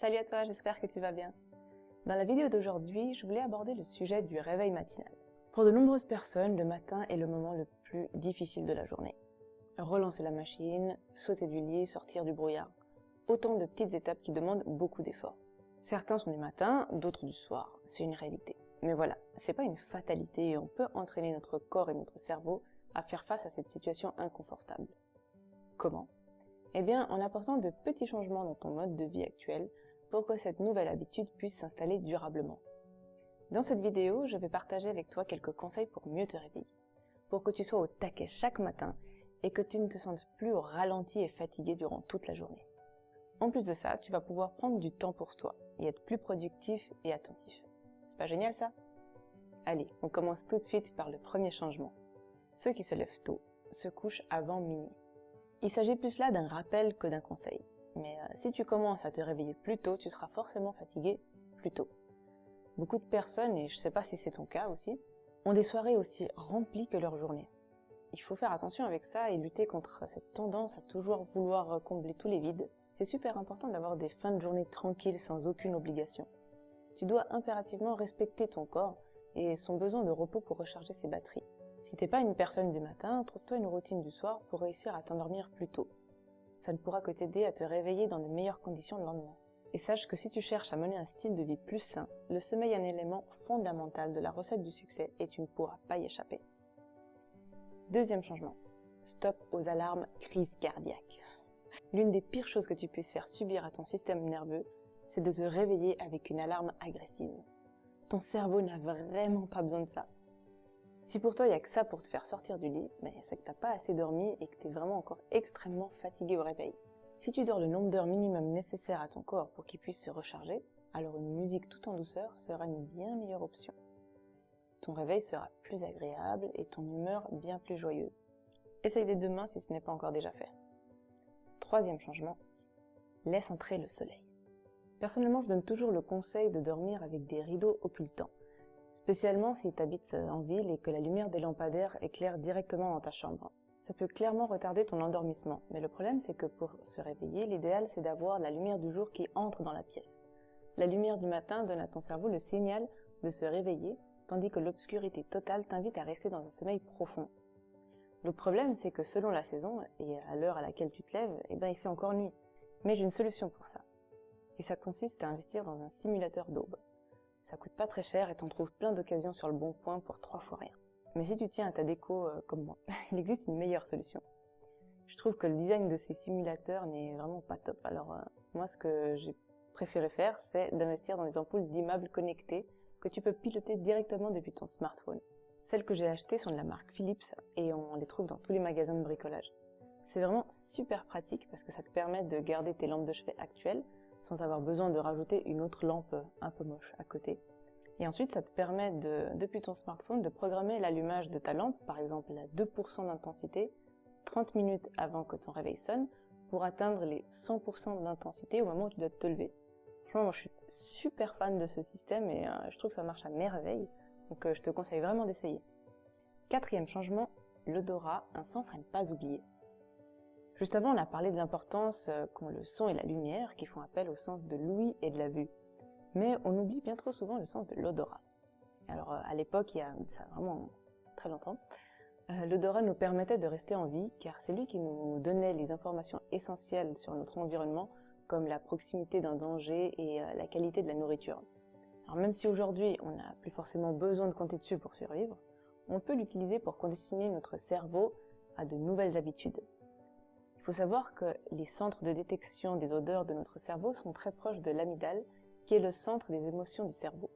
Salut à toi, j'espère que tu vas bien. Dans la vidéo d'aujourd'hui, je voulais aborder le sujet du réveil matinal. Pour de nombreuses personnes, le matin est le moment le plus difficile de la journée. Relancer la machine, sauter du lit, sortir du brouillard. Autant de petites étapes qui demandent beaucoup d'efforts. Certains sont du matin, d'autres du soir, c'est une réalité. Mais voilà, c'est pas une fatalité et on peut entraîner notre corps et notre cerveau à faire face à cette situation inconfortable. Comment ? Eh bien, en apportant de petits changements dans ton mode de vie actuel pour que cette nouvelle habitude puisse s'installer durablement. Dans cette vidéo, je vais partager avec toi quelques conseils pour mieux te réveiller, pour que tu sois au taquet chaque matin et que tu ne te sentes plus au ralenti et fatigué durant toute la journée. En plus de ça, tu vas pouvoir prendre du temps pour toi et être plus productif et attentif. C'est pas génial ça ? Allez, on commence tout de suite par le premier changement. Ceux qui se lèvent tôt se couchent avant minuit. Il s'agit plus là d'un rappel que d'un conseil. Mais si tu commences à te réveiller plus tôt, tu seras forcément fatigué plus tôt. Beaucoup de personnes, et je sais pas si c'est ton cas aussi, ont des soirées aussi remplies que leur journée. Il faut faire attention avec ça et lutter contre cette tendance à toujours vouloir combler tous les vides. C'est super important d'avoir des fins de journée tranquilles sans aucune obligation. Tu dois impérativement respecter ton corps et son besoin de repos pour recharger ses batteries. Si t'es pas une personne du matin, trouve-toi une routine du soir pour réussir à t'endormir plus tôt. Ça ne pourra que t'aider à te réveiller dans de meilleures conditions le lendemain. Et sache que si tu cherches à mener un style de vie plus sain, le sommeil est un élément fondamental de la recette du succès et tu ne pourras pas y échapper. Deuxième changement. Stop aux alarmes crise cardiaque. L'une des pires choses que tu puisses faire subir à ton système nerveux, c'est de te réveiller avec une alarme agressive. Ton cerveau n'a vraiment pas besoin de ça. Si pour toi il n'y a que ça pour te faire sortir du lit, c'est que t'as pas assez dormi et que t'es vraiment encore extrêmement fatigué au réveil. Si tu dors le nombre d'heures minimum nécessaire à ton corps pour qu'il puisse se recharger, alors une musique tout en douceur sera une bien meilleure option. Ton réveil sera plus agréable et ton humeur bien plus joyeuse. Essaye dès demain si ce n'est pas encore déjà fait. Troisième changement, laisse entrer le soleil. Personnellement, je donne toujours le conseil de dormir avec des rideaux occultants. Spécialement si tu habites en ville et que la lumière des lampadaires éclaire directement dans ta chambre. Ça peut clairement retarder ton endormissement, mais le problème c'est que pour se réveiller, l'idéal c'est d'avoir la lumière du jour qui entre dans la pièce. La lumière du matin donne à ton cerveau le signal de se réveiller, tandis que l'obscurité totale t'invite à rester dans un sommeil profond. Le problème c'est que selon la saison et à l'heure à laquelle tu te lèves, il fait encore nuit. Mais j'ai une solution pour ça. Et ça consiste à investir dans un simulateur d'aube. Ça coûte pas très cher et t'en trouves plein d'occasions sur le bon coin pour 3 fois rien. Mais si tu tiens à ta déco comme moi, il existe une meilleure solution. Je trouve que le design de ces simulateurs n'est vraiment pas top. Alors moi ce que j'ai préféré faire, c'est d'investir dans des ampoules d'immeubles connectées que tu peux piloter directement depuis ton smartphone. Celles que j'ai achetées sont de la marque Philips et on les trouve dans tous les magasins de bricolage. C'est vraiment super pratique parce que ça te permet de garder tes lampes de chevet actuelles sans avoir besoin de rajouter une autre lampe un peu moche à côté. Et ensuite, ça te permet depuis ton smartphone, de programmer l'allumage de ta lampe, par exemple à 2% d'intensité, 30 minutes avant que ton réveil sonne, pour atteindre les 100% d'intensité au moment où tu dois te lever. Franchement, moi je suis super fan de ce système et je trouve que ça marche à merveille, donc je te conseille vraiment d'essayer. Quatrième changement, l'odorat, un sens à ne pas oublier. Juste avant, on a parlé de l'importance qu'ont le son et la lumière, qui font appel au sens de l'ouïe et de la vue. Mais on oublie bien trop souvent le sens de l'odorat. Alors, à l'époque, il y a ça vraiment très longtemps, l'odorat nous permettait de rester en vie, car c'est lui qui nous donnait les informations essentielles sur notre environnement, comme la proximité d'un danger et la qualité de la nourriture. Alors même si aujourd'hui, on n'a plus forcément besoin de compter dessus pour survivre, on peut l'utiliser pour conditionner notre cerveau à de nouvelles habitudes. Il faut savoir que les centres de détection des odeurs de notre cerveau sont très proches de l'amygdale, qui est le centre des émotions du cerveau.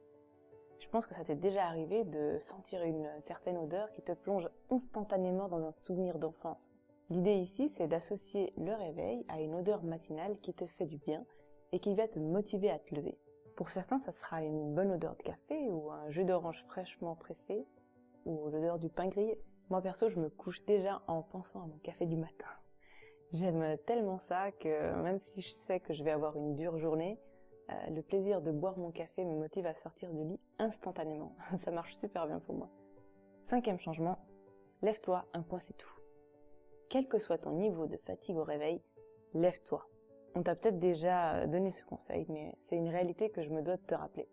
Je pense que ça t'est déjà arrivé de sentir une certaine odeur qui te plonge instantanément dans un souvenir d'enfance. L'idée ici, c'est d'associer le réveil à une odeur matinale qui te fait du bien et qui va te motiver à te lever. Pour certains, ça sera une bonne odeur de café ou un jus d'orange fraîchement pressé ou l'odeur du pain grillé. Moi perso, je me couche déjà en pensant à mon café du matin. J'aime tellement ça que même si je sais que je vais avoir une dure journée, le plaisir de boire mon café me motive à sortir du lit instantanément. Ça marche super bien pour moi. Cinquième changement, lève-toi, un point c'est tout. Quel que soit ton niveau de fatigue au réveil, lève-toi. On t'a peut-être déjà donné ce conseil, mais c'est une réalité que je me dois de te rappeler.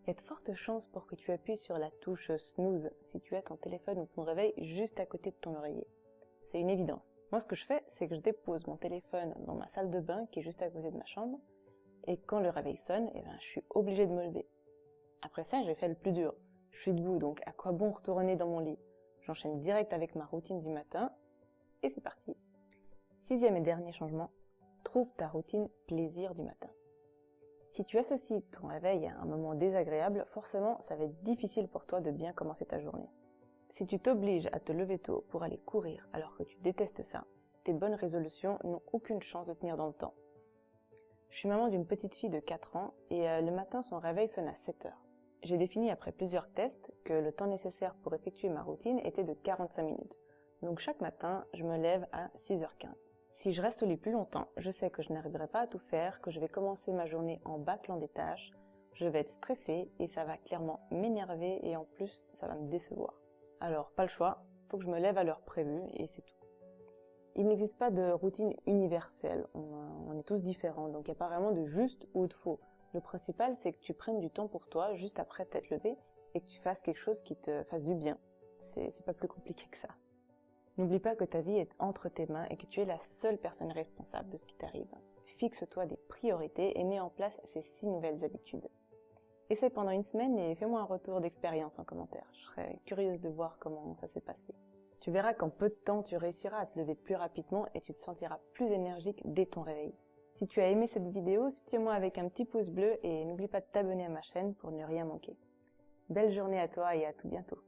Il y a de fortes chances pour que tu appuies sur la touche snooze si tu as ton téléphone ou ton réveil juste à côté de ton oreiller. C'est une évidence. Moi, ce que je fais, c'est que je dépose mon téléphone dans ma salle de bain qui est juste à côté de ma chambre, et quand le réveil sonne, je suis obligée de me lever. Après ça, j'ai fait le plus dur. Je suis debout, donc à quoi bon retourner dans mon lit? J'enchaîne direct avec ma routine du matin, et c'est parti. 6e et dernier changement, trouve ta routine plaisir du matin. Si tu associes ton réveil à un moment désagréable, forcément, ça va être difficile pour toi de bien commencer ta journée. Si tu t'obliges à te lever tôt pour aller courir alors que tu détestes ça, tes bonnes résolutions n'ont aucune chance de tenir dans le temps. Je suis maman d'une petite fille de 4 ans et le matin son réveil sonne à 7 heures. J'ai défini après plusieurs tests que le temps nécessaire pour effectuer ma routine était de 45 minutes. Donc chaque matin, je me lève à 6h15. Si je reste au lit plus longtemps, je sais que je n'arriverai pas à tout faire, que je vais commencer ma journée en bâclant des tâches, je vais être stressée et ça va clairement m'énerver et en plus, ça va me décevoir. Alors, pas le choix, faut que je me lève à l'heure prévue et c'est tout. Il n'existe pas de routine universelle, on est tous différents, donc il n'y a pas vraiment de juste ou de faux. Le principal, c'est que tu prennes du temps pour toi juste après t'être levé et que tu fasses quelque chose qui te fasse du bien. C'est pas plus compliqué que ça. N'oublie pas que ta vie est entre tes mains et que tu es la seule personne responsable de ce qui t'arrive. Fixe-toi des priorités et mets en place ces 6 nouvelles habitudes. Essaie pendant une semaine et fais-moi un retour d'expérience en commentaire. Je serais curieuse de voir comment ça s'est passé. Tu verras qu'en peu de temps, tu réussiras à te lever plus rapidement et tu te sentiras plus énergique dès ton réveil. Si tu as aimé cette vidéo, soutiens-moi avec un petit pouce bleu et n'oublie pas de t'abonner à ma chaîne pour ne rien manquer. Belle journée à toi et à tout bientôt.